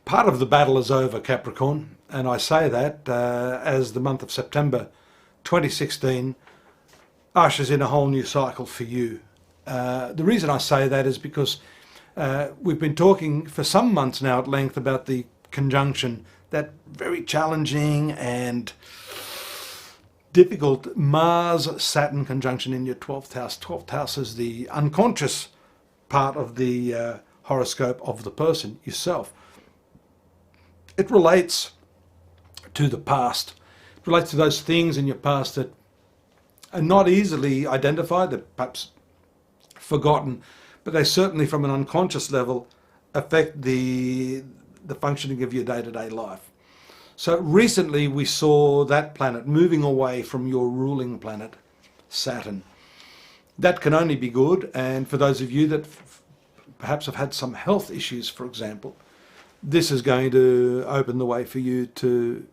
Part of the battle is over, Capricorn, and I say that as the month of September 2016 ushers in a whole new cycle for you. The reason I say that is because we've been talking for some months now at length about the conjunction, that very challenging and difficult Mars-Saturn conjunction in your 12th house. 12th house is the unconscious part of the horoscope of the person, yourself. It relates to the past. It relates to those things in your past that are not easily identified, they're perhaps forgotten, but they certainly from an unconscious level affect the functioning of your day-to-day life. So recently we saw that planet moving away from your ruling planet, Saturn. That can only be good, and for those of you that perhaps have had some health issues, for example, this is going to open the way for you to,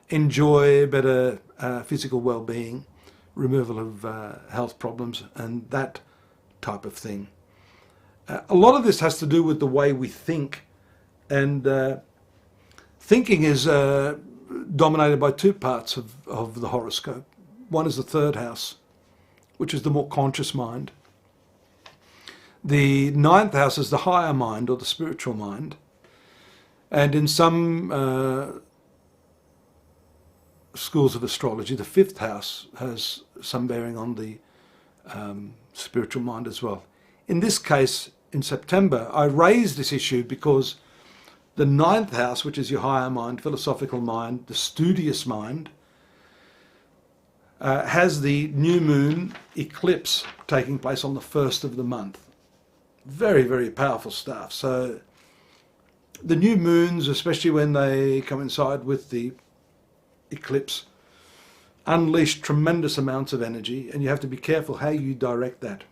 enjoy better physical well-being, removal of health problems, and that type of thing. A lot of this has to do with the way we think, and thinking is dominated by two parts of the horoscope. One is the third house, which is the more conscious mind. The ninth house is the higher mind, or the spiritual mind. And in some schools of astrology, the fifth house has some bearing on the spiritual mind as well. In this case, in September, I raised this issue because the ninth house, which is your higher mind, philosophical mind, the studious mind, has the new moon eclipse taking place on the 1st of the month. Very, very powerful stuff. So the new moons, especially when they coincide with the eclipse, unleash tremendous amounts of energy, and you have to be careful how you direct that.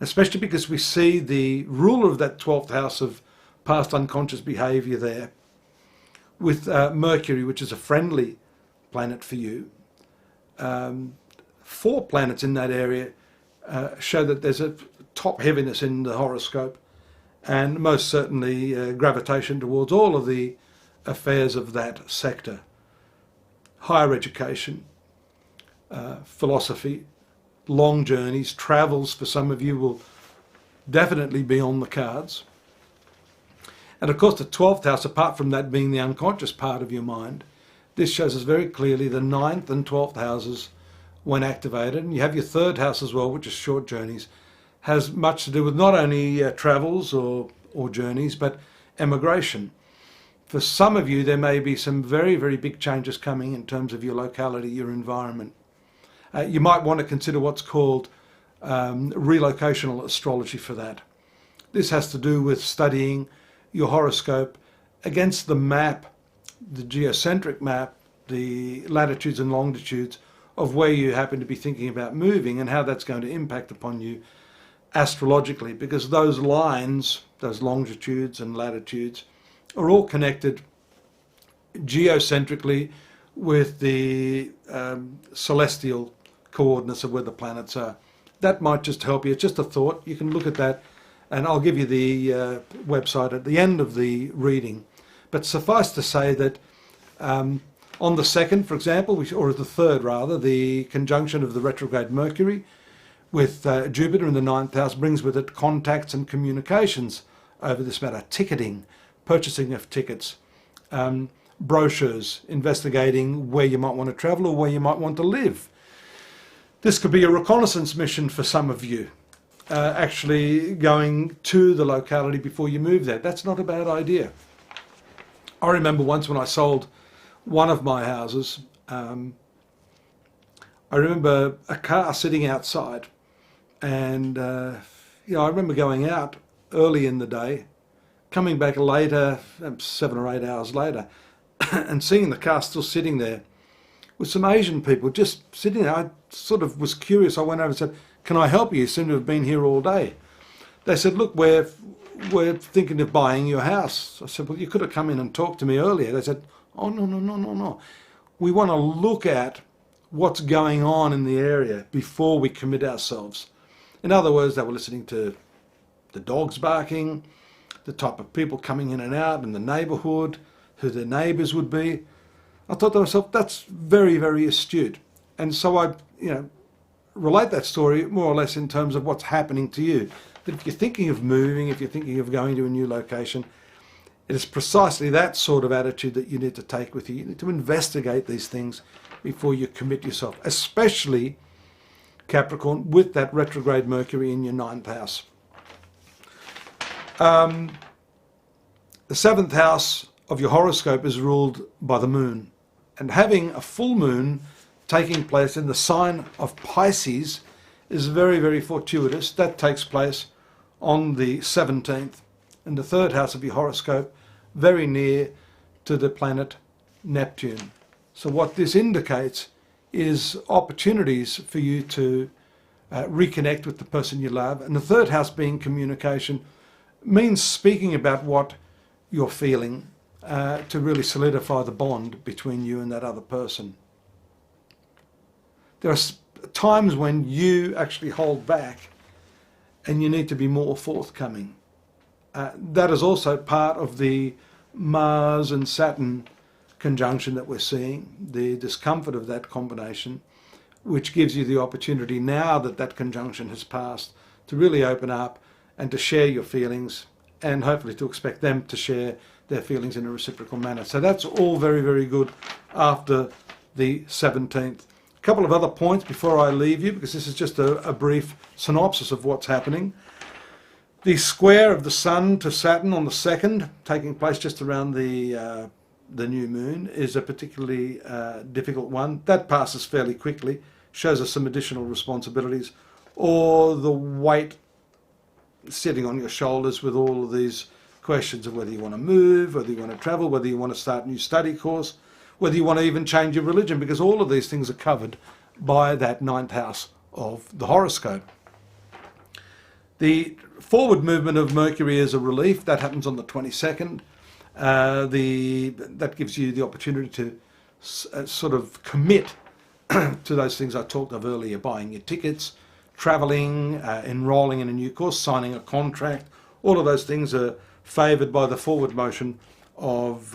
Especially because we see the ruler of that 12th house of past unconscious behaviour there with Mercury, which is a friendly planet for you. 4 planets in that area show that there's a top heaviness in the horoscope, and most certainly gravitation towards all of the affairs of that sector. Higher education, philosophy, long journeys, travels for some of you will definitely be on the cards. And of course the 12th house, apart from that being the unconscious part of your mind, this shows us very clearly the 9th and 12th houses when activated, and you have your 3rd house as well, which is short journeys, has much to do with not only travels or journeys, but emigration. For some of you, there may be some very, very big changes coming in terms of your locality, your environment. You might want to consider what's called relocational astrology for that. This has to do with studying your horoscope against the map, the geocentric map, the latitudes and longitudes of where you happen to be thinking about moving, and how that's going to impact upon you astrologically, because those lines, those longitudes and latitudes, are all connected geocentrically with the celestial coordinates of where the planets are. That might just help you. It's just a thought. You can look at that, and I'll give you the website at the end of the reading. But suffice to say that on the 2nd, for example, or the 3rd rather, the conjunction of the retrograde Mercury with Jupiter in the 9th house brings with it contacts and communications over this matter, ticketing, purchasing of tickets, brochures, investigating where you might want to travel or where you might want to live. This could be a reconnaissance mission for some of you, actually going to the locality before you move there. That's not a bad idea. I remember once when I sold one of my houses, I remember a car sitting outside, and I remember going out early in the day, coming back later, 7 or 8 hours later, and seeing the car still sitting there with some Asian people just sitting there. I sort of was curious. I went over and said, "Can I help you? You seem to have been here all day." They said, "Look, we're thinking of buying your house." I said, "Well, you could have come in and talked to me earlier." They said, "Oh, no. We want to look at what's going on in the area before we commit ourselves." In other words, they were listening to the dogs barking, the type of people coming in and out in the neighbourhood, who their neighbours would be. I thought to myself, that's very, very astute. And so I, relate that story more or less in terms of what's happening to you. That if you're thinking of moving, if you're thinking of going to a new location, it is precisely that sort of attitude that you need to take with you. You need to investigate these things before you commit yourself, especially Capricorn, with that retrograde Mercury in your 9th house. The 7th house of your horoscope is ruled by the moon, and having a full moon taking place in the sign of Pisces is very, very fortuitous. That takes place on the 17th in the 3rd house of your horoscope, very near to the planet Neptune. So what this indicates is opportunities for you to reconnect with the person you love. And the 3rd house, being communication, means speaking about what you're feeling to really solidify the bond between you and that other person. There are times when you actually hold back and you need to be more forthcoming. That is also part of the Mars and Saturn conjunction that we're seeing, the discomfort of that combination, which gives you the opportunity, now that that conjunction has passed, to really open up and to share your feelings, and hopefully to expect them to share their feelings in a reciprocal manner. So that's all very, very good after the 17th. A couple of other points before I leave you, because this is just a brief synopsis of what's happening. The square of the Sun to Saturn on the 2nd, taking place just around the new moon, is a particularly difficult one. That passes fairly quickly, shows us some additional responsibilities, or the weight sitting on your shoulders with all of these questions of whether you want to move, whether you want to travel, whether you want to start a new study course, whether you want to even change your religion, because all of these things are covered by that 9th house of the horoscope. The forward movement of Mercury is a relief. That happens on the 22nd. That gives you the opportunity to sort of commit to those things I talked of earlier: buying your tickets, travelling, enrolling in a new course, signing a contract. All of those things are favoured by the forward motion of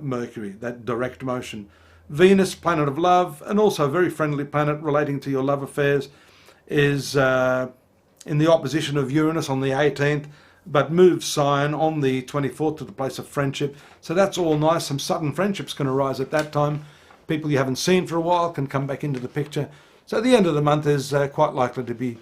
Mercury, that direct motion. Venus, planet of love, and also a very friendly planet relating to your love affairs, is in the opposition of Uranus on the 18th, but moves sign on the 24th to the place of friendship. So that's all nice. Some sudden friendships can arise at that time. People you haven't seen for a while can come back into the picture. So the end of the month is quite likely to be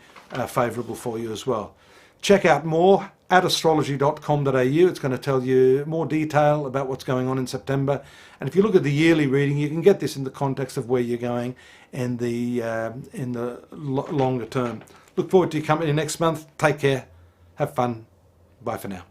favourable for you as well. Check out more at astrology.com.au. It's going to tell you more detail about what's going on in September. And if you look at the yearly reading, you can get this in the context of where you're going and in the longer term. Look forward to your company next month. Take care. Have fun. Bye for now.